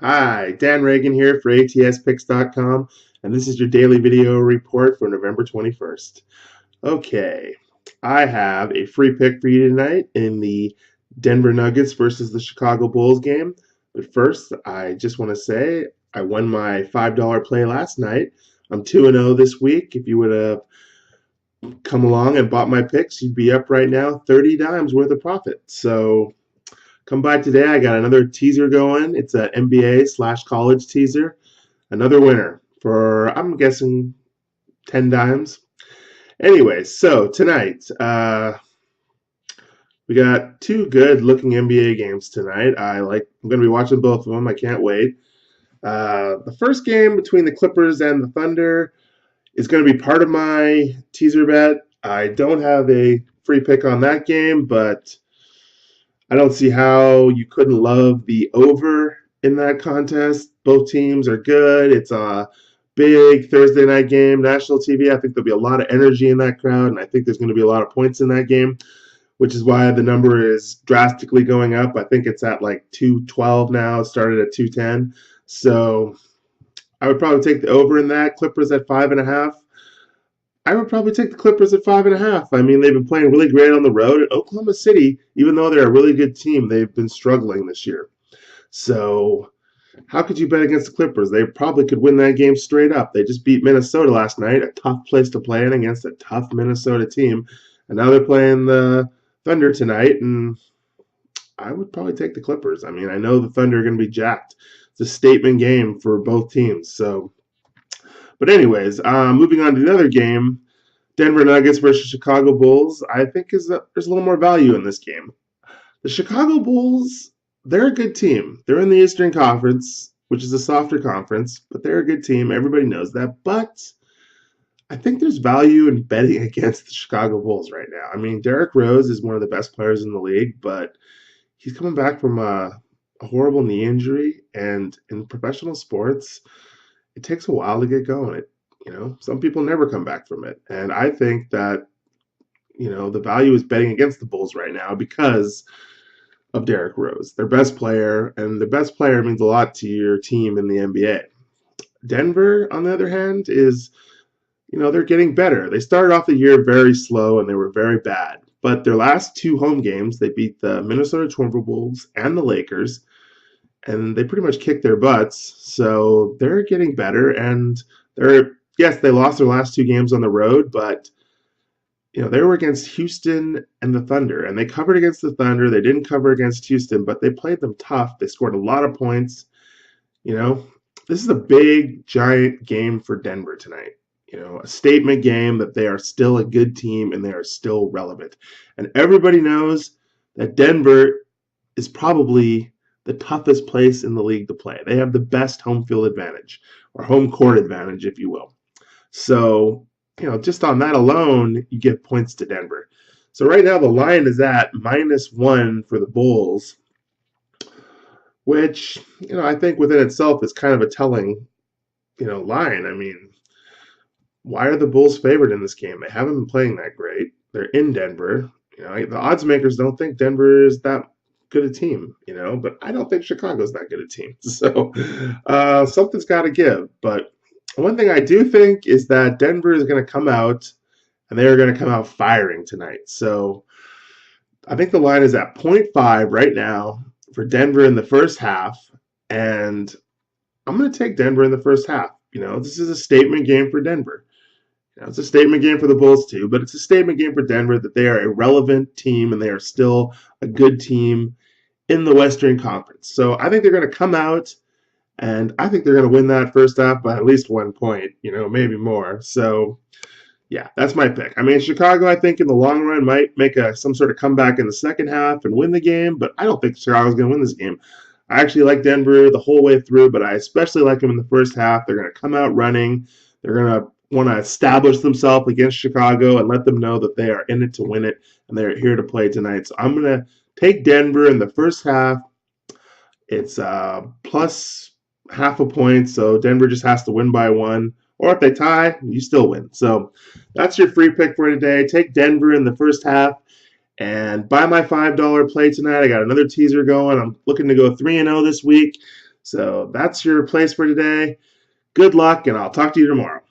Hi, Dan Reagan here for ATSPicks.com, and this is your daily video report for November 21st. Okay, I have a free pick for you tonight in the Denver Nuggets versus the Chicago Bulls game. But first, I just want to say I won my $5 play last night. I'm 2-0 this week. If you would have come along and bought my picks, you'd be up right now 30 dimes worth of profit. So come by today. I got another teaser going. It's an NBA/college teaser. Another winner for, I'm guessing, 10 dimes. Anyway, so tonight, we got two good looking NBA games tonight. I'm going to be watching both of them. I can't wait. The first game between the Clippers and the Thunder is going to be part of my teaser bet. I don't have a free pick on that game, but I don't see how you couldn't love the over in that contest. Both teams are good. It's a big Thursday night game, national TV. I think there'll be a lot of energy in that crowd, and I think there's going to be a lot of points in that game, which is why the number is drastically going up. I think it's at like 212 now. It started at 210. So I would probably take the over in that. Clippers at 5.5. I would probably take the Clippers at 5.5. I mean, they've been playing really great on the road. At Oklahoma City, even though they're a really good team, they've been struggling this year. So, how could you bet against the Clippers? They probably could win that game straight up. They just beat Minnesota last night, a tough place to play in against a tough Minnesota team. And now they're playing the Thunder tonight, and I would probably take the Clippers. I mean, I know the Thunder are going to be jacked. It's a statement game for both teams. So, but anyways, moving on to the other game, Denver Nuggets versus Chicago Bulls. I think there's a little more value in this game. The Chicago Bulls, they're a good team. They're in the Eastern Conference, which is a softer conference, but they're a good team. Everybody knows that. But I think there's value in betting against the Chicago Bulls right now. I mean, Derrick Rose is one of the best players in the league, but he's coming back from a horrible knee injury, and in professional sports, it takes a while to get going. Some people never come back from it, and I think that the value is betting against the Bulls right now because of Derrick Rose, their best player, and the best player means a lot to your team in the NBA. Denver, on the other hand, is they're getting better. They started off the year very slow and they were very bad, but their last two home games, they beat the Minnesota Timberwolves and the Lakers, and they pretty much kicked their butts. So they're getting better, and they lost their last two games on the road, but they were against Houston and the Thunder, and they covered against the Thunder. They didn't cover against Houston, but they played them tough. They scored a lot of points. You know, this is a big, giant game for Denver tonight. A statement game that they are still a good team and they are still relevant. And everybody knows that Denver is probably the toughest place in the league to play. They have the best home field advantage, or home court advantage, if you will. So, just on that alone, you give points to Denver. So right now the line is at -1 for the Bulls, which, I think within itself is kind of a telling, line. I mean, why are the Bulls favored in this game? They haven't been playing that great. They're in Denver. The odds makers don't think Denver is that good a team, but I don't think Chicago's that good a team. So something's got to give. But one thing I do think is that Denver is going to come out, and they're going to come out firing tonight. So I think the line is at 0.5 right now for Denver in the first half, and I'm going to take Denver in the first half. This is a statement game for Denver. It's a statement game for the Bulls too, but it's a statement game for Denver that they are a relevant team and they are still a good team in the Western Conference. So I think they're going to come out, and I think they're going to win that first half by at least 1 point, maybe more. So, yeah, that's my pick. I mean, Chicago, I think in the long run might make some sort of comeback in the second half and win the game, but I don't think Chicago's going to win this game. I actually like Denver the whole way through, but I especially like them in the first half. They're going to come out running. They're going to want to establish themselves against Chicago and let them know that they are in it to win it, and they're here to play tonight. So I'm going to take Denver in the first half. It's plus half a point, so Denver just has to win by 1. Or if they tie, you still win. So that's your free pick for today. Take Denver in the first half and buy my $5 play tonight. I got another teaser going. I'm looking to go 3-0 this week. So that's your plays for today. Good luck, and I'll talk to you tomorrow.